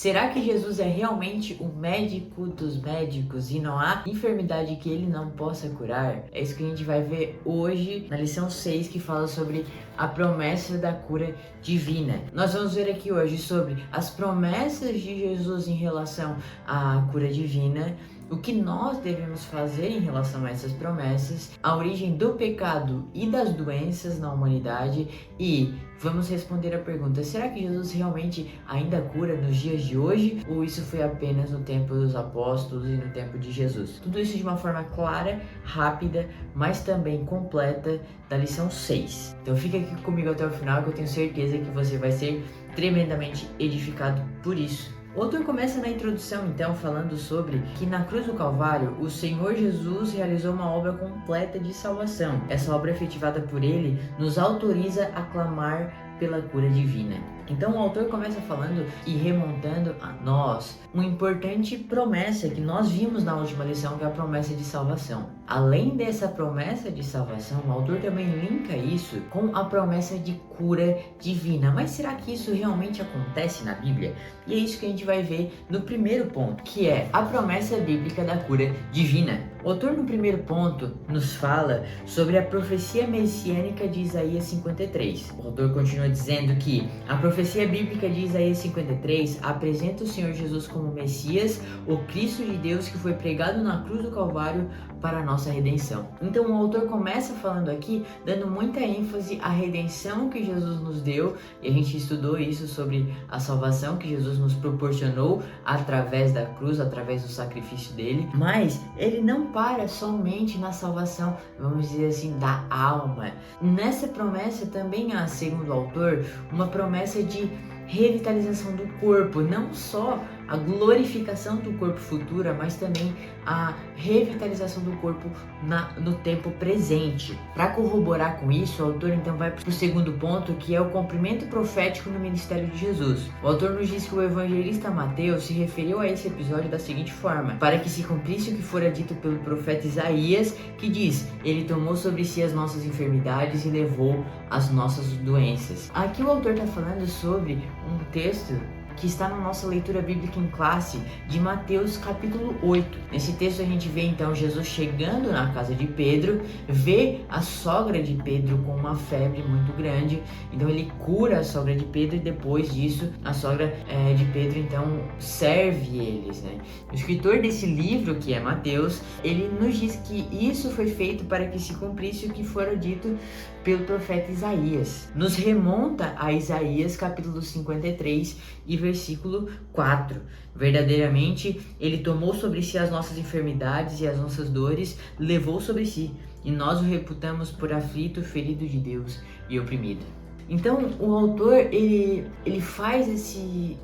Será que Jesus é realmente o médico dos médicos e não há enfermidade que ele não possa curar? É isso que a gente vai ver hoje na lição 6, que fala sobre a promessa da cura divina. Nós vamos ver aqui hoje sobre as promessas de Jesus em relação à cura divina, o que nós devemos fazer em relação a essas promessas, a origem do pecado e das doenças na humanidade e vamos responder a pergunta: será que Jesus realmente ainda cura nos dias de hoje ou isso foi apenas no tempo dos apóstolos e no tempo de Jesus? Tudo isso de uma forma clara, rápida, mas também completa da lição 6. Então fica aqui comigo até o final que eu tenho certeza que você vai ser tremendamente edificado por isso. O autor começa na introdução, então, falando sobre que na cruz do Calvário, o Senhor Jesus realizou uma obra completa de salvação. Essa obra efetivada por ele nos autoriza a clamar pela cura divina. Então o autor começa falando e remontando a nós uma importante promessa que nós vimos na última lição, que é a promessa de salvação. Além dessa promessa de salvação, o autor também linka isso com a promessa de cura divina. Mas será que isso realmente acontece na Bíblia? E é isso que a gente vai ver no primeiro ponto, que é a promessa bíblica da cura divina. O autor no primeiro ponto nos fala sobre a profecia messiânica de Isaías 53. O autor continua dizendo que a profecia bíblica de Isaías 53 apresenta o Senhor Jesus como Messias, o Cristo de Deus que foi pregado na cruz do Calvário para a nossa redenção. Então o autor começa falando aqui, dando muita ênfase à redenção que Jesus nos deu, e a gente estudou isso sobre a salvação que Jesus nos proporcionou através da cruz, através do sacrifício dele, mas ele não para somente na salvação, vamos dizer assim, da alma. Nessa promessa também há, segundo o autor, uma promessa de revitalização do corpo, não só a glorificação do corpo futura, mas também a revitalização do corpo no tempo presente. Para corroborar com isso, o autor então vai para o segundo ponto, que é o cumprimento profético no ministério de Jesus. O autor nos diz que o evangelista Mateus se referiu a esse episódio da seguinte forma: para que se cumprisse o que fora dito pelo profeta Isaías, que diz: ele tomou sobre si as nossas enfermidades e levou as nossas doenças. Aqui o autor está falando sobre um texto que está na nossa leitura bíblica em classe de Mateus capítulo 8. Nesse texto a gente vê então Jesus chegando na casa de Pedro, vê a sogra de Pedro com uma febre muito grande, então ele cura a sogra de Pedro e depois disso a sogra de Pedro então serve eles, né? O escritor desse livro, que é Mateus, ele nos diz que isso foi feito para que se cumprisse o que fora dito pelo profeta Isaías. Nos remonta a Isaías capítulo 53 e versículo 4. Verdadeiramente, ele tomou sobre si as nossas enfermidades e as nossas dores, levou sobre si, e nós o reputamos por aflito, ferido de Deus e oprimido. Então o autor ele faz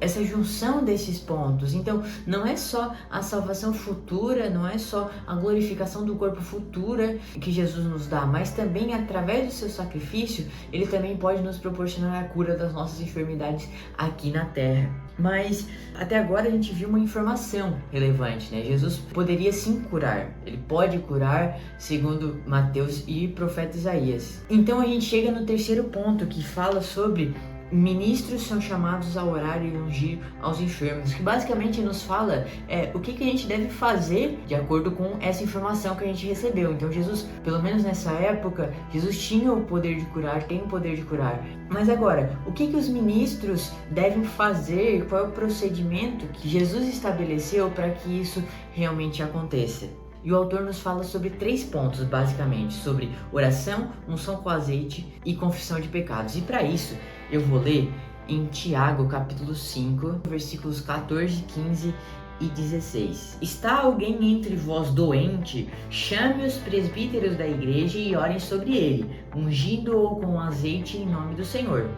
essa junção desses pontos. Então não é só a salvação futura, não é só a glorificação do corpo futura que Jesus nos dá, mas também através do seu sacrifício ele também pode nos proporcionar a cura das nossas enfermidades aqui na terra. Mas até agora a gente viu uma informação relevante, né? Jesus poderia sim curar, ele pode curar segundo Mateus e profeta Isaías. Então a gente chega no terceiro ponto, que fala sobre ministros são chamados a orar e ungir aos enfermos, que basicamente nos fala o que a gente deve fazer de acordo com essa informação que a gente recebeu. Então Jesus, pelo menos nessa época, Jesus tinha o poder de curar, tem o poder de curar. Mas agora, o que os ministros devem fazer? Qual é o procedimento que Jesus estabeleceu para que isso realmente aconteça? E o autor nos fala sobre 3 pontos, basicamente, sobre oração, unção com azeite e confissão de pecados. E para isso, eu vou ler em Tiago, capítulo 5, versículos 14, 15 e 16. Está alguém entre vós doente? Chame os presbíteros da igreja e orem sobre ele, ungindo-o com azeite em nome do Senhor.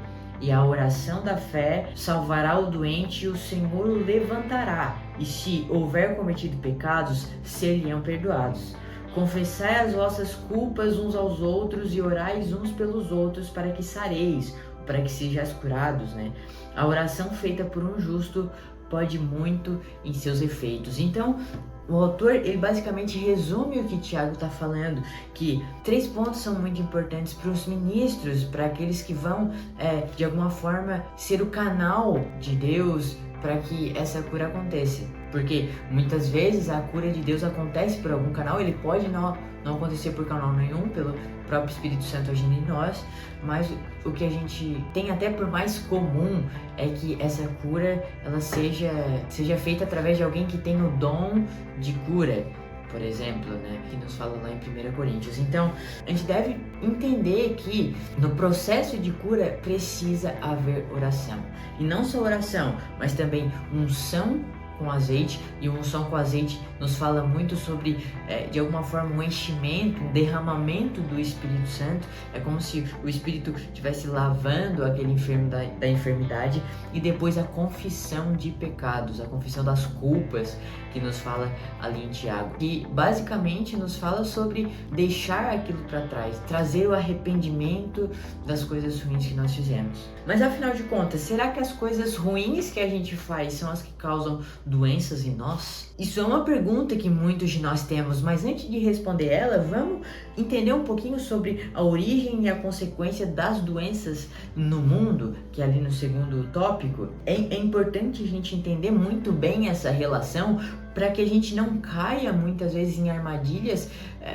E a oração da fé salvará o doente e o Senhor o levantará. E se houver cometido pecados, ser-lhe-ão perdoados. Confessai as vossas culpas uns aos outros e orais uns pelos outros para que sareis, para que sejais curados, né? A oração feita por um justo pode muito em seus efeitos. Então, o autor, ele basicamente resume o que Tiago está falando, que 3 pontos são muito importantes para os ministros, para aqueles que vão, de alguma forma, ser o canal de Deus para que essa cura aconteça. Porque muitas vezes a cura de Deus acontece por algum canal, ele pode não acontecer por canal nenhum, pelo próprio Espírito Santo agindo em nós, mas o que a gente tem até por mais comum é que essa cura ela seja feita através de alguém que tem o dom de cura, por exemplo, né, que nos fala lá em 1 Coríntios. Então, a gente deve entender que no processo de cura precisa haver oração. E não só oração, mas também unção com azeite, e unção com azeite nos fala muito sobre, de alguma forma, um enchimento, um derramamento do Espírito Santo. É como se o Espírito estivesse lavando aquele enfermo da enfermidade, e depois a confissão de pecados, a confissão das culpas, que nos fala ali em Tiago, que basicamente nos fala sobre deixar aquilo para trás, trazer o arrependimento das coisas ruins que nós fizemos. Mas afinal de contas, será que as coisas ruins que a gente faz são as que causam doenças em nós? Isso é uma pergunta que muitos de nós temos, mas antes de responder ela, vamos entender um pouquinho sobre a origem e a consequência das doenças no mundo, que é ali no segundo tópico. É importante a gente entender muito bem essa relação, para que a gente não caia muitas vezes em armadilhas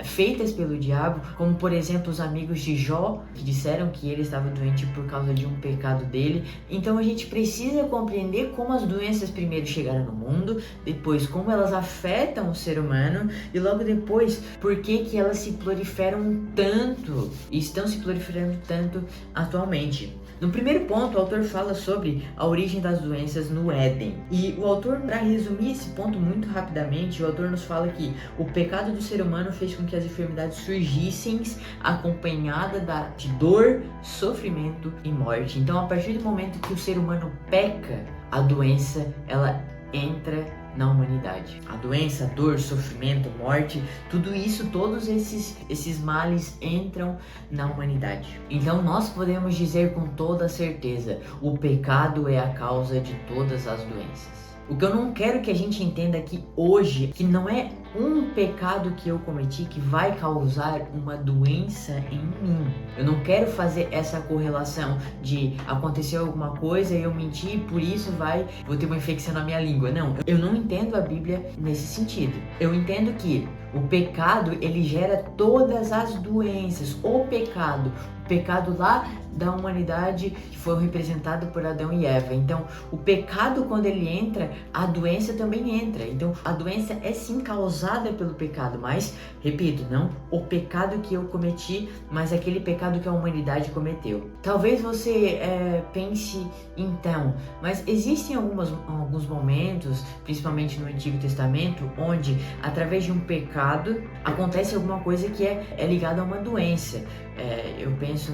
feitas pelo diabo, como por exemplo os amigos de Jó, que disseram que ele estava doente por causa de um pecado dele. Então a gente precisa compreender como as doenças primeiro chegaram no mundo, depois como elas afetam o ser humano, e logo depois por que elas se proliferam tanto e estão se proliferando tanto atualmente. No primeiro ponto, o autor fala sobre a origem das doenças no Éden. E o autor, para resumir esse ponto muito rapidamente, o autor nos fala que o pecado do ser humano fez com que as enfermidades surgissem acompanhada de dor, sofrimento e morte. Então, a partir do momento que o ser humano peca, a doença, ela entra na humanidade. A doença, a dor, sofrimento, morte, tudo isso, todos esses males entram na humanidade. Então nós podemos dizer com toda certeza, o pecado é a causa de todas as doenças. O que eu não quero que a gente entenda aqui hoje, que não é um pecado que eu cometi que vai causar uma doença em mim. Eu não quero fazer essa correlação de acontecer alguma coisa e eu menti e por isso vou ter uma infecção na minha língua. Não, eu não entendo a Bíblia nesse sentido. Eu entendo que o pecado, ele gera todas as doenças. O pecado lá da humanidade que foi representado por Adão e Eva. Então, o pecado, quando ele entra, a doença também entra. Então, a doença é sim causada pelo pecado, mas, repito, não o pecado que eu cometi, mas aquele pecado que a humanidade cometeu. Talvez você pense, então, mas existem alguns momentos, principalmente no Antigo Testamento, onde, através de um pecado, acontece alguma coisa que é ligada a uma doença. Eu penso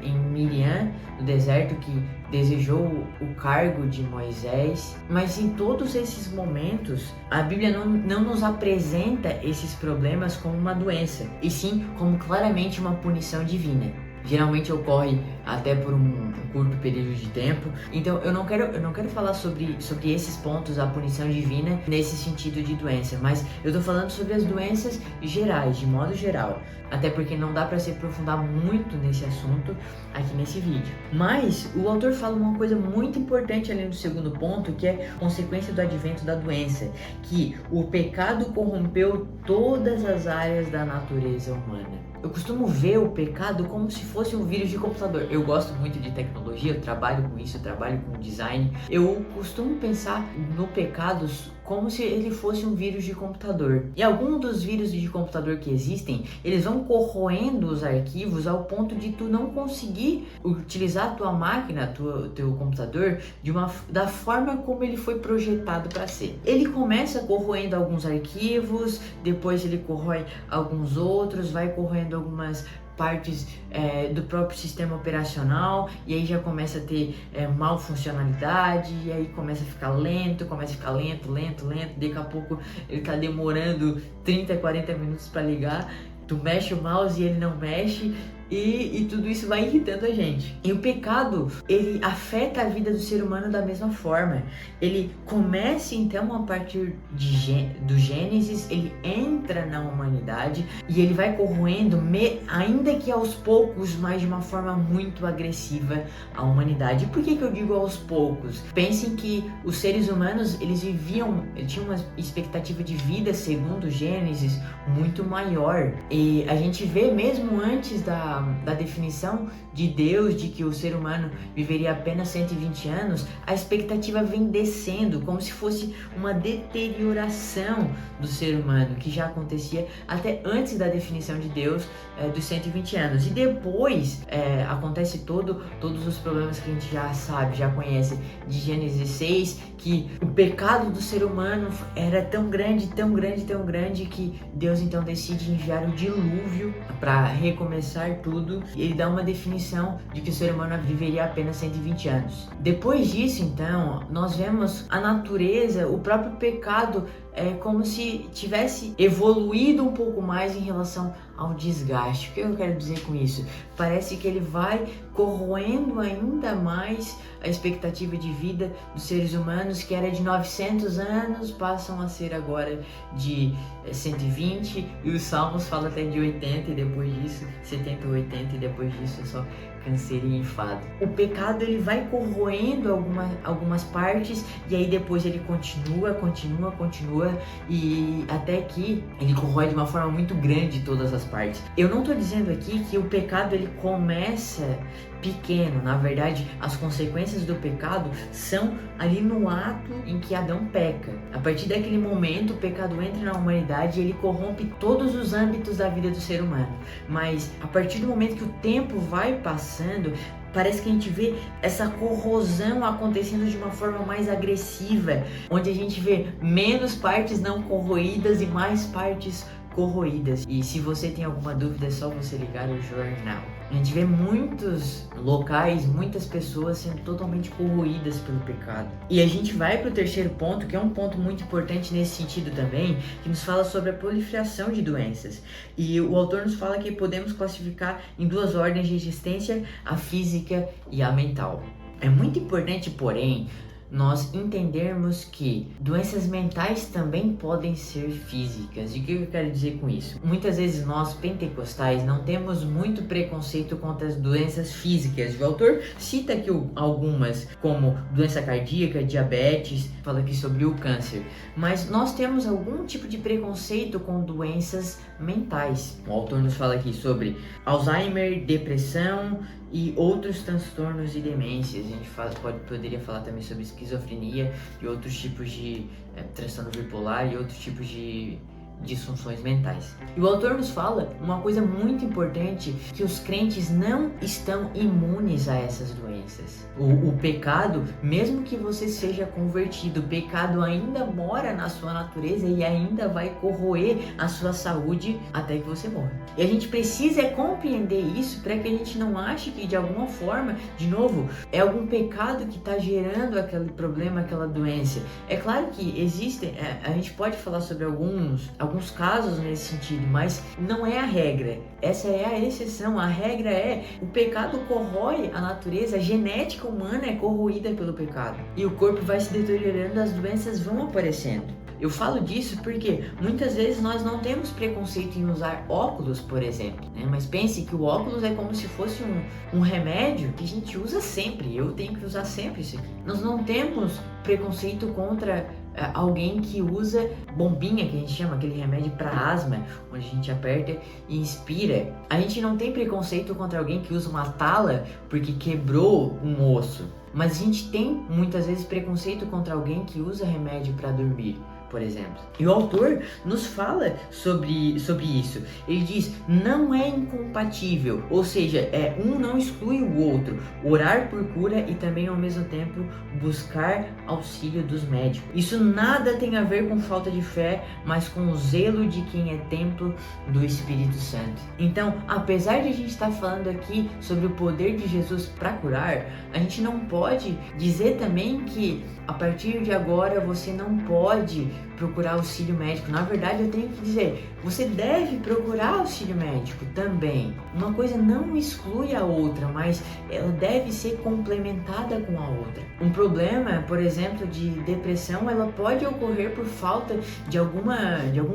em Miriam, no deserto, que desejou o cargo de Moisés, mas em todos esses momentos a Bíblia não nos apresenta esses problemas como uma doença, e sim como claramente uma punição divina. Geralmente ocorre até por um curto período de tempo. Então eu não quero falar sobre esses pontos, a punição divina nesse sentido de doença, mas eu tô falando sobre as doenças gerais, de modo geral, até porque não dá para se aprofundar muito nesse assunto aqui nesse vídeo. Mas o autor fala uma coisa muito importante ali no segundo ponto, que é consequência do advento da doença, que o pecado corrompeu todas as áreas da natureza humana. Eu costumo ver o pecado como se fosse um vírus de computador. Eu gosto muito de tecnologia, eu trabalho com isso, eu trabalho com design. Eu costumo pensar no pecado como se ele fosse um vírus de computador. E alguns dos vírus de computador que existem, eles vão corroendo os arquivos ao ponto de tu não conseguir utilizar a tua máquina, teu computador, da forma como ele foi projetado para ser. Ele começa corroendo alguns arquivos, depois ele corrói alguns outros, vai corroendo algumas partes do próprio sistema operacional, e aí já começa a ter mal funcionalidade, e aí começa a ficar lento, daqui a pouco ele tá demorando 30, 40 minutos para ligar, tu mexe o mouse e ele não mexe, e tudo isso vai irritando a gente. E o pecado, ele afeta a vida do ser humano da mesma forma. Ele começa então a partir do Gênesis, ele entra na humanidade e ele vai corroendo, ainda que aos poucos, mas de uma forma muito agressiva, a humanidade. E por que eu digo aos poucos? Pensem que os seres humanos, eles tinham uma expectativa de vida, segundo Gênesis, muito maior. E a gente vê mesmo antes da definição de Deus, de que o ser humano viveria apenas 120 anos, a expectativa vem descendo, como se fosse uma deterioração do ser humano, que já acontecia até antes da definição de Deus, dos 120 anos. E depois acontece todos os problemas que a gente já sabe, já conhece, de Gênesis 6, que o pecado do ser humano era tão grande, tão grande, tão grande, que Deus então decide enviar o dilúvio para recomeçar tudo. E ele dá uma definição de que o ser humano viveria apenas 120 anos. Depois disso, então, nós vemos a natureza, o próprio pecado, como se tivesse evoluído um pouco mais em relação ao desgaste. O que eu quero dizer com isso? Parece que ele vai corroendo ainda mais a expectativa de vida dos seres humanos, que era de 900 anos, passam a ser agora de 120, e os Salmos falam até de 80, e depois disso 70, 80, e depois disso é só câncer e enfado. O pecado, ele vai corroendo algumas partes, e aí depois ele continua, e até que ele corrói de uma forma muito grande todas as partes. Eu não estou dizendo aqui que o pecado ele começa pequeno. Na verdade, as consequências do pecado são ali no ato em que Adão peca. A partir daquele momento, o pecado entra na humanidade e ele corrompe todos os âmbitos da vida do ser humano. Mas a partir do momento que o tempo vai passando, parece que a gente vê essa corrosão acontecendo de uma forma mais agressiva, onde a gente vê menos partes não corroídas e mais partes corroídas. E se você tem alguma dúvida, é só você ligar o jornal. A gente vê muitos locais, muitas pessoas sendo totalmente corroídas pelo pecado. E a gente vai para o terceiro ponto, que é um ponto muito importante nesse sentido também, que nos fala sobre a proliferação de doenças. E o autor nos fala que podemos classificar em duas ordens de existência, a física e a mental. É muito importante, porém, nós entendermos que doenças mentais também podem ser físicas. E o que eu quero dizer com isso? Muitas vezes nós, pentecostais, não temos muito preconceito contra as doenças físicas. O autor cita aqui algumas, como doença cardíaca, diabetes, fala aqui sobre o câncer. Mas nós temos algum tipo de preconceito com doenças mentais. O autor nos fala aqui sobre Alzheimer, depressão e outros transtornos e demências. A gente poderia falar também sobre esquizofrenia e outros tipos de transtorno bipolar e outros tipos de disfunções mentais. E o autor nos fala uma coisa muito importante, que os crentes não estão imunes a essas doenças. O pecado, mesmo que você seja convertido, o pecado ainda mora na sua natureza e ainda vai corroer a sua saúde até que você morra. E a gente precisa compreender isso para que a gente não ache que de alguma forma, de novo, é algum pecado que está gerando aquele problema, aquela doença. É claro que existem, a gente pode falar sobre alguns casos nesse sentido, mas não é a regra. Essa é a exceção. A regra é: o pecado corrói a natureza, a genética humana é corroída pelo pecado e o corpo vai se deteriorando, as doenças vão aparecendo. Eu falo disso porque muitas vezes nós não temos preconceito em usar óculos, por exemplo, né? Mas pense que o óculos é como se fosse um remédio que a gente usa sempre. Eu tenho que usar sempre isso aqui. Nós não temos preconceito contra alguém que usa bombinha, que a gente chama, aquele remédio para asma, onde a gente aperta e inspira. A gente não tem preconceito contra alguém que usa uma tala porque quebrou um osso. Mas a gente tem muitas vezes preconceito contra alguém que usa remédio para dormir, por exemplo. E o autor nos fala sobre isso. Ele diz: não é incompatível, ou seja, um não exclui o outro. Orar por cura e também ao mesmo tempo buscar auxílio dos médicos. Isso nada tem a ver com falta de fé, mas com o zelo de quem é templo do Espírito Santo. Então, apesar de a gente estar falando aqui sobre o poder de Jesus para curar, a gente não pode pode dizer também que a partir de agora você não pode procurar auxílio médico. Na verdade, eu tenho que dizer, você deve procurar auxílio médico também. Uma coisa não exclui a outra, mas ela deve ser complementada com a outra. Um problema, por exemplo, de depressão, ela pode ocorrer por falta de algum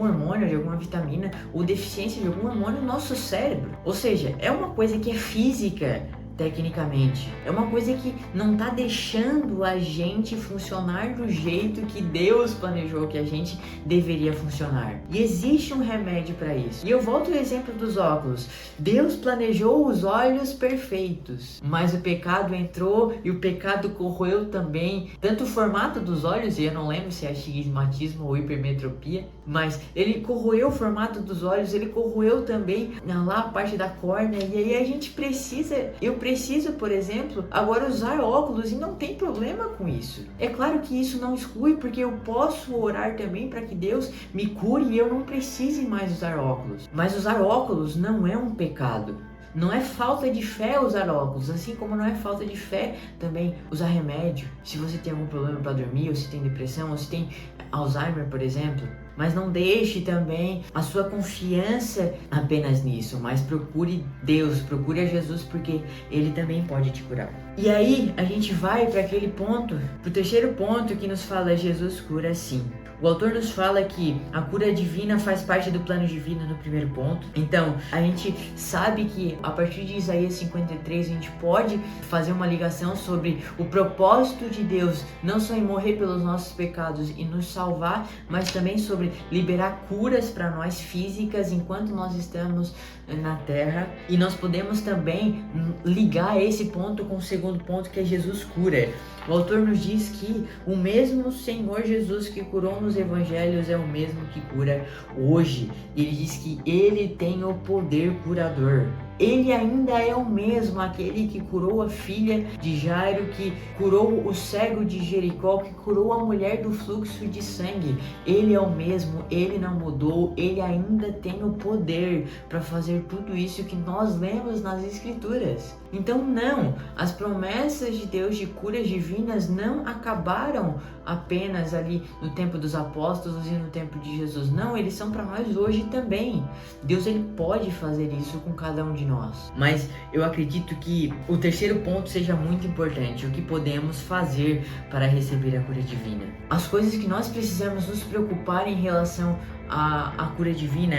hormônio, de alguma vitamina ou deficiência de algum hormônio no nosso cérebro. Ou seja, é uma coisa que é física. Tecnicamente, é uma coisa que não tá deixando a gente funcionar do jeito que Deus planejou que a gente deveria funcionar. E existe um remédio para isso. E eu volto ao exemplo dos óculos. Deus planejou os olhos perfeitos, mas o pecado entrou e o pecado corroeu também tanto o formato dos olhos, e eu não lembro se é astigmatismo ou hipermetropia, mas ele corroeu o formato dos olhos, ele corroeu também lá a parte da córnea, e aí a gente precisa, eu preciso, por exemplo, agora usar óculos e não tem problema com isso. É claro que isso não exclui, porque eu posso orar também para que Deus me cure e eu não precise mais usar óculos. Mas usar óculos não é um pecado. Não é falta de fé usar óculos, assim como não é falta de fé também usar remédio. Se você tem algum problema para dormir, ou se tem depressão, ou se tem Alzheimer, por exemplo. Mas não deixe também a sua confiança apenas nisso, mas procure Deus, procure a Jesus, porque Ele também pode te curar. E aí a gente vai para aquele ponto, para o terceiro ponto que nos fala: Jesus cura sim. O autor nos fala que a cura divina faz parte do plano divino no primeiro ponto. Então, a gente sabe que a partir de Isaías 53 a gente pode fazer uma ligação sobre o propósito de Deus, não só em morrer pelos nossos pecados e nos salvar, mas também sobre liberar curas para nós físicas enquanto nós estamos na terra. E nós podemos também ligar esse ponto com o segundo ponto, que é Jesus cura. O autor nos diz que o mesmo Senhor Jesus que curou nos evangelhos é o mesmo que cura hoje. Ele diz que Ele tem o poder curador. Ele ainda é o mesmo, aquele que curou a filha de Jairo, que curou o cego de Jericó, que curou a mulher do fluxo de sangue. Ele é o mesmo, Ele não mudou, Ele ainda tem o poder para fazer tudo isso que nós lemos nas Escrituras. Então não, as promessas de Deus de curas divinas não acabaram apenas ali no tempo dos apóstolos e no tempo de Jesus. Não, eles são para nós hoje também. Deus, Ele pode fazer isso com cada um de nós. Mas eu acredito que o terceiro ponto seja muito importante: o que podemos fazer para receber a cura divina. As coisas que nós precisamos nos preocupar em relação à cura divina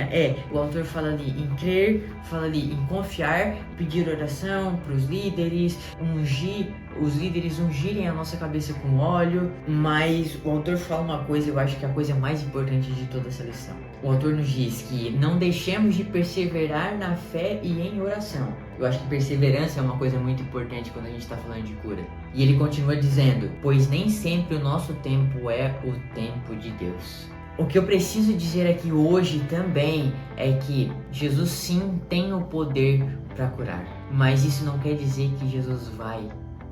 o autor fala ali em crer, fala ali em confiar, pedir oração para os líderes, os líderes ungirem a nossa cabeça com óleo. Mas o autor fala uma coisa, eu acho que é a coisa mais importante de toda essa lição. O autor nos diz que não deixemos de perseverar na fé e em oração. Eu acho que perseverança é uma coisa muito importante quando a gente está falando de cura. E ele continua dizendo: pois nem sempre o nosso tempo é o tempo de Deus. O que eu preciso dizer aqui hoje também é que Jesus sim tem o poder para curar, mas isso não quer dizer que Jesus vai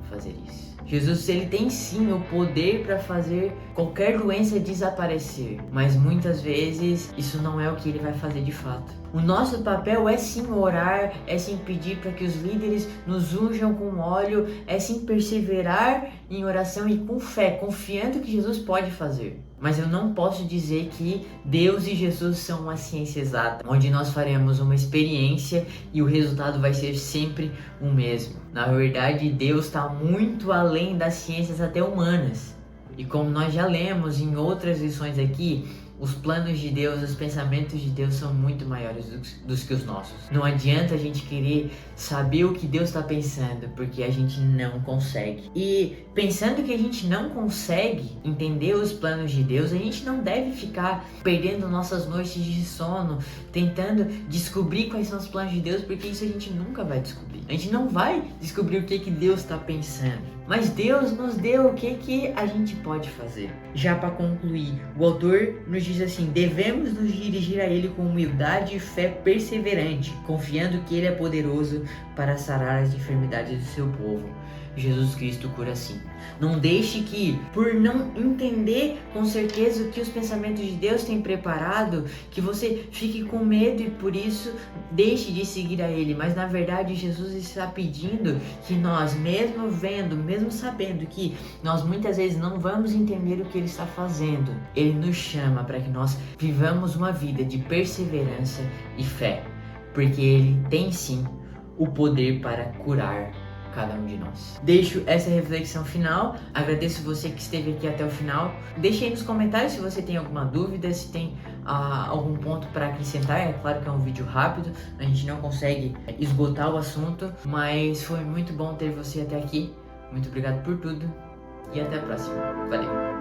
fazer isso. Jesus, ele tem sim o poder para fazer qualquer doença desaparecer, mas muitas vezes isso não é o que ele vai fazer de fato. O nosso papel é sim orar, é sim pedir para que os líderes nos unjam com óleo, é sim perseverar em oração e com fé, confiando que Jesus pode fazer. Mas eu não posso dizer que Deus e Jesus são uma ciência exata, onde nós faremos uma experiência e o resultado vai ser sempre o mesmo. Na verdade, Deus está muito além das ciências até humanas. E como nós já lemos em outras lições aqui, os planos de Deus, os pensamentos de Deus são muito maiores dos que os nossos. Não adianta a gente querer saber o que Deus está pensando, porque a gente não consegue. E pensando que a gente não consegue entender os planos de Deus, a gente não deve ficar perdendo nossas noites de sono, tentando descobrir quais são os planos de Deus, porque isso a gente nunca vai descobrir. A gente não vai descobrir o que Deus está pensando. Mas Deus nos deu o que a gente pode fazer. Já para concluir, o autor nos diz assim: devemos nos dirigir a Ele com humildade e fé perseverante, confiando que Ele é poderoso para sarar as enfermidades do seu povo. Jesus Cristo cura sim. Não deixe que, por não entender com certeza o que os pensamentos de Deus têm preparado, que você fique com medo e por isso deixe de seguir a Ele. Mas na verdade Jesus está pedindo que nós, mesmo vendo, mesmo sabendo que nós muitas vezes não vamos entender o que Ele está fazendo, Ele nos chama para que nós vivamos uma vida de perseverança e fé, porque Ele tem sim o poder para curar cada um de nós. Deixo essa reflexão final, agradeço você que esteve aqui até o final. Deixe aí nos comentários se você tem alguma dúvida, se tem algum ponto para acrescentar. É claro que é um vídeo rápido, a gente não consegue esgotar o assunto, mas foi muito bom ter você até aqui. Muito obrigado por tudo e até a próxima. Valeu!